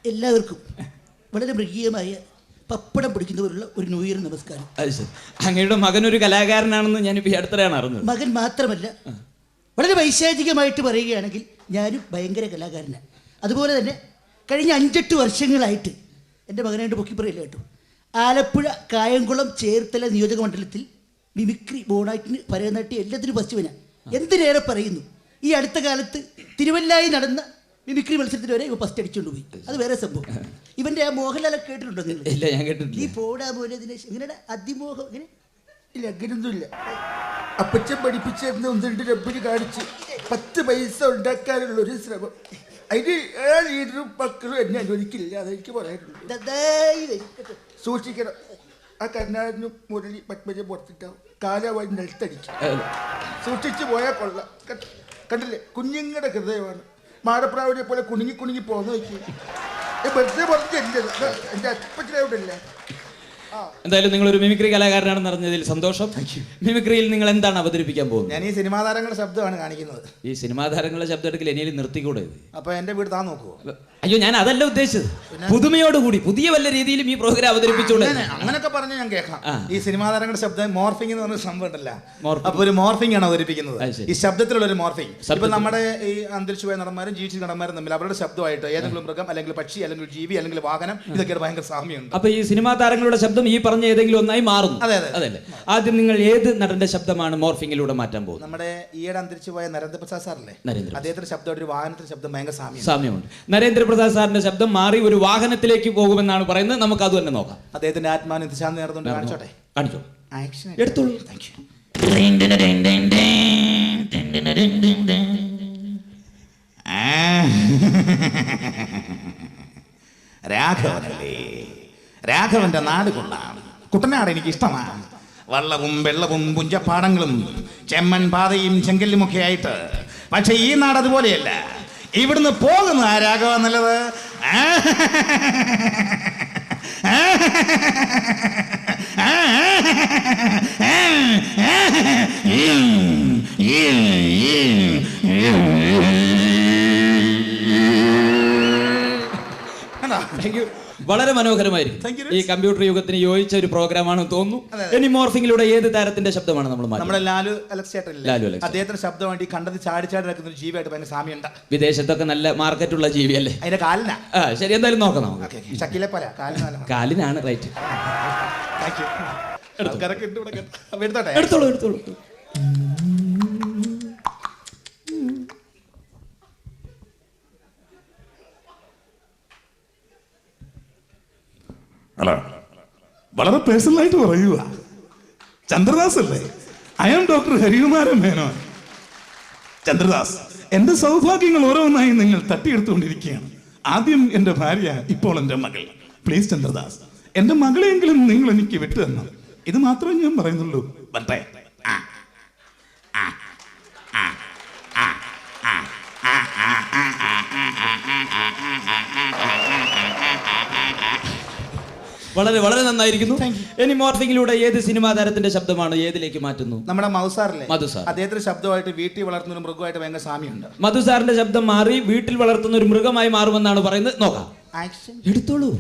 എല്ലാവർക്കും വളരെ മൃഗീയമായ പപ്പടം പിടിക്കുന്നവരുള്ള ഒരു ന്യൂ ഇയർ നമസ്കാരം. അത് ശരി. അങ്ങയുടെ മകനൊരു കലാകാരനാണെന്ന് ഞാനിപ്പോൾ ഈ അടുത്തിടെയാണ് അറിഞ്ഞത്. മകൻ മാത്രമല്ല, വളരെ വൈശാചികമായിട്ട് പറയുകയാണെങ്കിൽ ഞാനും ഭയങ്കര കലാകാരനാണ്. അതുപോലെ തന്നെ കഴിഞ്ഞ 5-8 വർഷങ്ങളായിട്ട് എൻ്റെ മകനായിട്ട് പൊക്കി പറയില്ല കേട്ടോ, ആലപ്പുഴ കായംകുളം ചേർത്തല നിയോജക മണ്ഡലത്തിൽ മിമിക്രി, ബോണാറ്റിന്, ഭരതനാട്യം എല്ലാത്തിനും ഫസ്റ്റുവനാണ്. എന്തിനേറെ പറയുന്നു, ഈ അടുത്ത കാലത്ത് തിരുവല്ലായി നടന്ന മിമിക്രി മത്സരത്തിന് വരെ ഇവ ഫസ്റ്റ് അടിച്ചുകൊണ്ട് പോയി. അത് വേറെ സംഭവം. ഇവൻ്റെ ആ മോഹൻലാലൊക്കെ കേട്ടിട്ടുണ്ടോ നിങ്ങൾ? ഇല്ല, ഞാൻ കേട്ടിട്ടില്ല. ഈ പോടാ പോലെ ദിനേശ് ഇങ്ങനെ അതിമോഹം ഇങ്ങനെ ഇല്ല, അങ്ങനെയൊന്നുമില്ല. അപ്പച്ചൻ പഠിപ്പിച്ചെന്ന് 1-2 രബ്ബിന് കാണിച്ച് 10 പൈസ ഉണ്ടാക്കാനുള്ളൊരു ശ്രമം. അതിന് ലീഡറും മക്കളും എന്നെ അനുവദിക്കില്ല. അതെനിക്ക് പറയാനുള്ളൂ. സൂക്ഷിക്കണം. ആ കർണാടനും മുരളി പത്മജം പുറത്തിട്ടാവും, കാലാവായി നിലത്തടിക്കും. സൂക്ഷിച്ചു പോയാൽ കൊള്ളാം. കണ്ടില്ലേ, കുഞ്ഞുങ്ങളുടെ ഹൃദയമാണ്. മാടപ്രാവിനെ പോലെ കുണുങ്ങി കുണുങ്ങി പോകുന്ന നോക്കി. വെറുതെ പറഞ്ഞ എൻ്റെ അപ്പച്ചനോടല്ലേ. എന്തായാലും നിങ്ങളൊരു മിമിക്രി കലാകാരനാണെന്ന് അറിഞ്ഞതിൽ സന്തോഷം. മിമിക്രിയിൽ നിങ്ങൾ എന്താണ് അവതരിപ്പിക്കാൻ പോകുന്നത്? ഞാൻ ഈ സിനിമാ താരങ്ങളുടെ ശബ്ദമാണ് കാണിക്കുന്നത്. ഈ സിനിമാ താരങ്ങളുടെ ശബ്ദം എടുക്കൽ എനിയും നിർത്തിക്കൂടെ? അപ്പൊ എന്റെ വീട് താൻ നോക്കുവോ? അയ്യോ, ഞാൻ അതല്ല ഉദ്ദേശിച്ചത്. പുതുമയോടുകൂടി പുതിയ വല്ല രീതിയിലും ഈ പ്രോഗ്രാം അവതരിപ്പിച്ചോളൂ. അങ്ങനൊക്കെ പറഞ്ഞ് ഞാൻ കേൾക്കാം. ഈ സിനിമാ താരങ്ങളുടെ ശബ്ദം മോർഫിംഗ് എന്ന് പറഞ്ഞ സംഭവം ഉണ്ടല്ല, അപ്പൊ ഒരു മോർഫിംഗ് ആണ് അവതരിപ്പിക്കുന്നത്. ഈ ശബ്ദത്തിലുള്ള ഒരു മോർഫിംഗ്. ഇപ്പൊ നമ്മുടെ ഈ അന്തരിച്ചുപോയ നടന്മാരും ജീവിച്ച നടന്മാരും തമ്മിൽ അവരുടെ ശബ്ദമായിട്ട് ഏതെങ്കിലും മൃഗം, അല്ലെങ്കിൽ പക്ഷി, അല്ലെങ്കിൽ ജീവി, അല്ലെങ്കിൽ വാഹനം, ഇതൊക്കെ ഭയങ്കര സാമ്യമുണ്ട്. അപ്പൊ ഈ സിനിമാ താരങ്ങളുടെ ശബ്ദം ഈ പറഞ്ഞ ഏതെങ്കിലും ഒന്നായി മാറുന്നു. അതല്ലേ? ആദ്യം നിങ്ങൾ ഏത് നടന്റെ ശബ്ദമാണ് മോർഫിംഗിലൂടെ മാറ്റാൻ പോകുന്നത്? നമ്മുടെ ഈയിടെ അന്തരിച്ചുപോയ നരേന്ദ്രപ്രസാദ് സാറല്ലേ, അദ്ദേഹത്തിന്റെ ശബ്ദം ഒരു വാഹനത്തിന്റെ ശബ്ദം ഭയങ്കര സാമ്യമുണ്ട്. നരേന്ദ്രപ്രസാദ് സാറിന്റെ ശബ്ദം മാറി ഒരു വാഹനത്തിലേക്ക് പോകുമെന്നാണ് പറയുന്നത്. നമുക്ക് അത് തന്നെ നോക്കാം. അദ്ദേഹത്തിന്റെ ആത്മാവിന് ദിശാന്തി നേർന്നുകൊണ്ട് കാണിച്ചോട്ടെ. കാണിച്ചോ, എടുത്തോളൂ. രാഘവനല്ലേ, രാഘവന്റെ നാട് കൊള്ളാം. കുട്ടനാട് എനിക്ക് ഇഷ്ടമാണ്. വള്ളവും വെള്ളവും പുഞ്ചപ്പാടങ്ങളും ചെമ്മൻ പാതയും ചെങ്കല്ലുമൊക്കെ ആയിട്ട്. പക്ഷെ ഈ നാട് അതുപോലെയല്ല. ഇവിടുന്ന് പോകുന്ന ആ രാഘവ നല്ലത്. വളരെ മനോഹരമായിരിക്കും. ഈ കമ്പ്യൂട്ടർ യുഗത്തിന് യോജിച്ച ഒരു പ്രോഗ്രാമാണെന്ന് തോന്നുന്നു. ഇനി മോർഫിംഗിലൂടെ ഏത് താരത്തിന്റെ ശബ്ദമാണ് നമ്മൾ? നമ്മുടെ ലാലു അലക്സ് ചേട്ടൻ. അദ്ദേഹത്തിന്റെ ശബ്ദമായിട്ട് കണ്ടത് ചാടി ചാടി നടക്കുന്ന ഒരു ജീവിയായിട്ട് ഭയങ്കര സാമ്യമുണ്ട്. വിദേശത്തൊക്കെ നല്ല മാർക്കറ്റുള്ള ജീവിയല്ലേ? അതിന്റെ കാലിനാ. ശരി, എന്തായാലും നോക്കാം. ഷക്കീലെ പോലെ കാലിനാണ്. റൈറ്റ്. എടുത്തോളൂ. ഹലോ, വളരെ പേഴ്സണലായിട്ട് പറയുക. ചന്ദ്രദാസ് അല്ലേ? I am doctor Harikumaran Menon. Chandradas, എന്റെ സൗഭാഗ്യങ്ങൾ ഓരോന്നായി നിങ്ങൾ തട്ടിയെടുത്തുകൊണ്ടിരിക്കുകയാണ്. ആദ്യം എന്റെ ഭാര്യ, ഇപ്പോൾ എന്റെ മകൾ. പ്ലീസ് ചന്ദ്രദാസ്, എന്റെ മകളെയെങ്കിലും നിങ്ങൾ എനിക്ക് വിട്ടു തരണം. ഇത് മാത്രമേ ഞാൻ പറയുന്നുള്ളൂ. വരട്ടെ. വളരെ വളരെ നന്നായിരിക്കുന്നു. ഇനി മോർഫിംഗിലൂടെ ഏത് സിനിമാ താരത്തിന്റെ ശബ്ദമാണ് ഏതിലേക്ക് മാറ്റുന്നു? നമ്മുടെ മധുസാറില്ലേ, മധുസാർ. അദ്ദേഹത്തിന്റെ ശബ്ദമായിട്ട് വീട്ടിൽ വളർത്തുന്ന ഒരു മൃഗമായിട്ട് ഭയങ്കര സാമ്യമുണ്ട്. മധുസാറിന്റെ ശബ്ദം മാറി വീട്ടിൽ വളർത്തുന്ന ഒരു മൃഗമായി മാറുമെന്നാണ് പറയുന്നത്. നോക്കാം. എടുത്തോളൂ.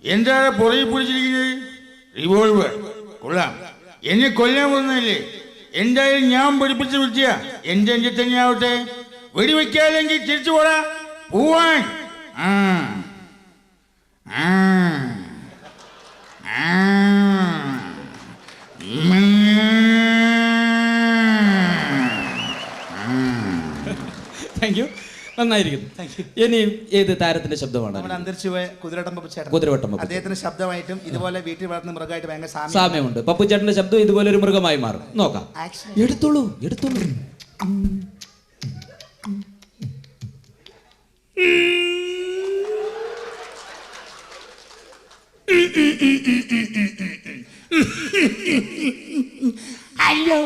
എന്താണ് പുറകെ പിടിച്ചിരിക്കുന്നത്? റിവോൾവർ കൊള്ളാം. എന്നെ കൊല്ലാൻ പോകുന്നതല്ലേ? എന്തായാലും ഞാൻ പഠിപ്പിച്ച വിദ്യ എന്റെ തന്നെയാവട്ടെ. വെടിവെക്കാല്ലെങ്കിൽ തിരിച്ചു പോടാ, പോവാൻ. താങ്ക് യു, നന്നായിരിക്കുന്നു. ഇനി ഏത് താരത്തിന്റെ ശബ്ദമാണ്? അന്തരിച്ചുപോയ കുതിരവട്ടം പപ്പുച്ചേട്ടൻ. അദ്ദേഹത്തിന്റെ ശബ്ദമായിട്ടും ഇതുപോലെ വീട്ടിൽ വളർത്തുന്ന മൃഗമായിട്ട് ഭയങ്കര സാമ്യമുണ്ട്. പപ്പുച്ചേട്ടന്റെ ശബ്ദം ഇതുപോലെ ഒരു മൃഗമായി മാറും. നോക്കാം. എടുത്തോളൂ. ഹലോ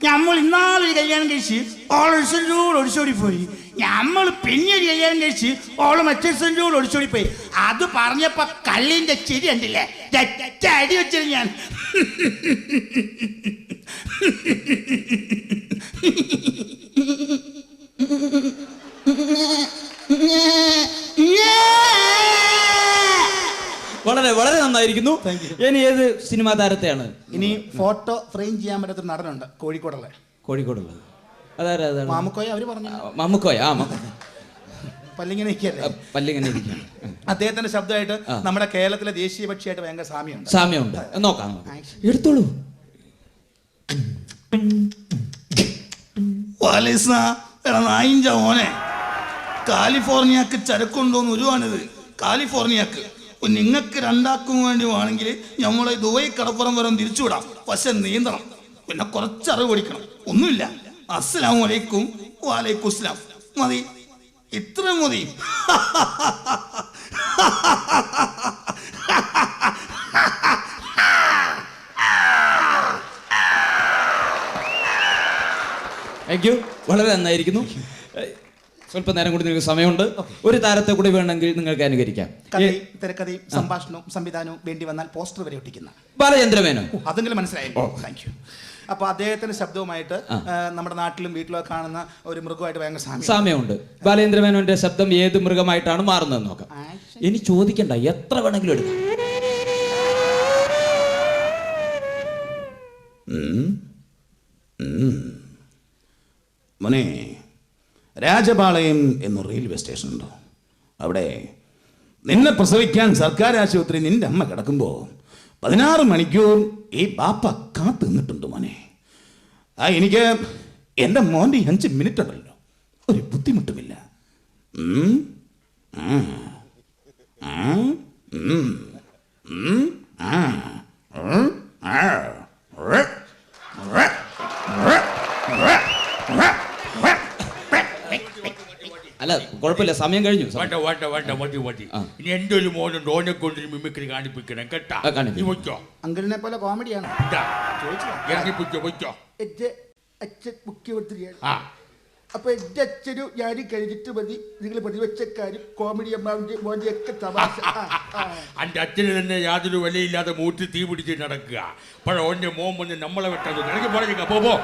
നമ്മൾ ഇന്നാളൊരു കല്യാണം കഴിച്ചു കഴിച്ച് ഓളൊഴിച്ചോട് ഒളിച്ചോടി പോയി. നമ്മൾ പിന്നെ ഒരു കല്യാണം കഴിച്ച് ഓള് മറ്റൊരു ഒളിച്ചോടി പോയി. അത് പറഞ്ഞപ്പോ കള്ളിന്റെ ചിരി കണ്ടില്ലേ, അടി വെച്ചത് ഞാൻ. വളരെ വളരെ നന്നായിരിക്കുന്നു. ഇനി ഏത് സിനിമാ താരത്തെയാണ്? ഇനി ഫോട്ടോ ഫ്രെയിം ചെയ്യാൻ പറ്റാത്തൊരു നടനുണ്ട് കോഴിക്കോടുള്ള. കോഴിക്കോടുള്ളത് അതാരാ? മാമുക്കോയ അവര് പറഞ്ഞു. മമ്മുക്കോയ. പല്ലിങ്ങനെ നിൽക്കല്ലേ, പല്ലിങ്ങനെ ഇരിക്കും. അദ്ദേഹത്തിന്റെ ശബ്ദമായിട്ട് നമ്മുടെ കേരളത്തിലെ ദേശീയ പക്ഷിയായിട്ട് ഭയങ്കര സാമ്യമുണ്ട്. നോക്കാം, എടുത്തോളൂ. മോനെ, കാലിഫോർണിയക്ക് ചരക്കുണ്ടോന്ന് ഒരുവാണിത്. കാലിഫോർണിയക്ക് നിങ്ങൾക്ക് രണ്ടാക്കും വേണ്ടി വേണമെങ്കിൽ നമ്മളെ ദുബായ് കടപ്പുറം വരെ തിരിച്ചുവിടാം. പക്ഷെ നീന്തണം, പിന്നെ കുറച്ചറിവ് പഠിക്കണം. ഒന്നുമില്ല. അസ്സലാമു അലൈക്കും വലൈക്കും അസ്സലാം. മതി, ഇത്ര മതി. താങ്ക് യു, വളരെ നന്നായിരിക്കുന്നു. സ്വല്പം നേരം കൂടി നിങ്ങൾക്ക് സമയമുണ്ട്. ഒരു താരത്തെ കൂടി വേണമെങ്കിൽ നിങ്ങൾക്ക് അനുകരിക്കാം. തിരക്കഥയും സംഭാഷണവും സംവിധാനവും വേണ്ടി വന്നാൽ പോസ്റ്റർ വരെ ഒട്ടിക്കുന്ന ബാലചന്ദ്രമേനോൻ. അതെങ്കിലും മനസ്സിലായല്ലോ. Thank you. അപ്പൊ അദ്ദേഹത്തിന്റെ ശബ്ദവുമായിട്ട് നമ്മുടെ നാട്ടിലും വീട്ടിലൊക്കെ കാണുന്ന ഒരു മൃഗമായിട്ട് ഭയങ്കര സാമ്യമുണ്ട്. ബാലചന്ദ്രമേനോന്റെ ശബ്ദം ഏത് മൃഗമായിട്ടാണ് മാറുന്നത് നോക്കാം. ഇനി ചോദിക്കണ്ട, എത്ര വേണമെങ്കിലും എടുക്കാം. മോനെ, രാജപാളയം എന്ന റെയിൽവേ സ്റ്റേഷൻ ഉണ്ടോ? അവിടെ നിന്നെ പ്രസവിക്കാൻ സർക്കാർ ആശുപത്രി നിന്റെ അമ്മ കിടക്കുമ്പോൾ 16 മണിക്കൂർ ഈ ബാപ്പ കാത്തു നിന്നിട്ടുണ്ട് മോനെ. എനിക്ക് എൻ്റെ മോൻ്റെ 5 മിനിറ്റ് ഉണ്ടല്ലോ, ഒരു ബുദ്ധിമുട്ടുമില്ല. അല്ല, കുഴപ്പമില്ല, സമയം കഴിഞ്ഞു. ഇനി എന്റെ ഒരു മോനുണ്ട്, ഓനെ കൊണ്ട് മിമിക്രി കാണിപ്പിക്കണം കേട്ടാ. അങ്കിളിനെ പോലെ കോമഡിയാണ്. അച്ഛൻ മുഖ്യമന്ത്രിയാണ്. അപ്പൊ എന്റെ അച്ഛനും ഞാനും കഴിഞ്ഞിട്ട് മതി നിങ്ങൾ പ്രതിപക്ഷക്കാരും കോമഡി അമ്മാവിന്റെ മോന്റെ ഒക്കെ തമാശ. എന്റെ അച്ഛന് തന്നെ യാതൊരു വിലയില്ലാതെ മൂട്ടി തീ പിടിച്ച് നടക്കുക. അപ്പോഴോന്റെ മോൻ വന്ന് നമ്മളെ വെട്ടത്. പോ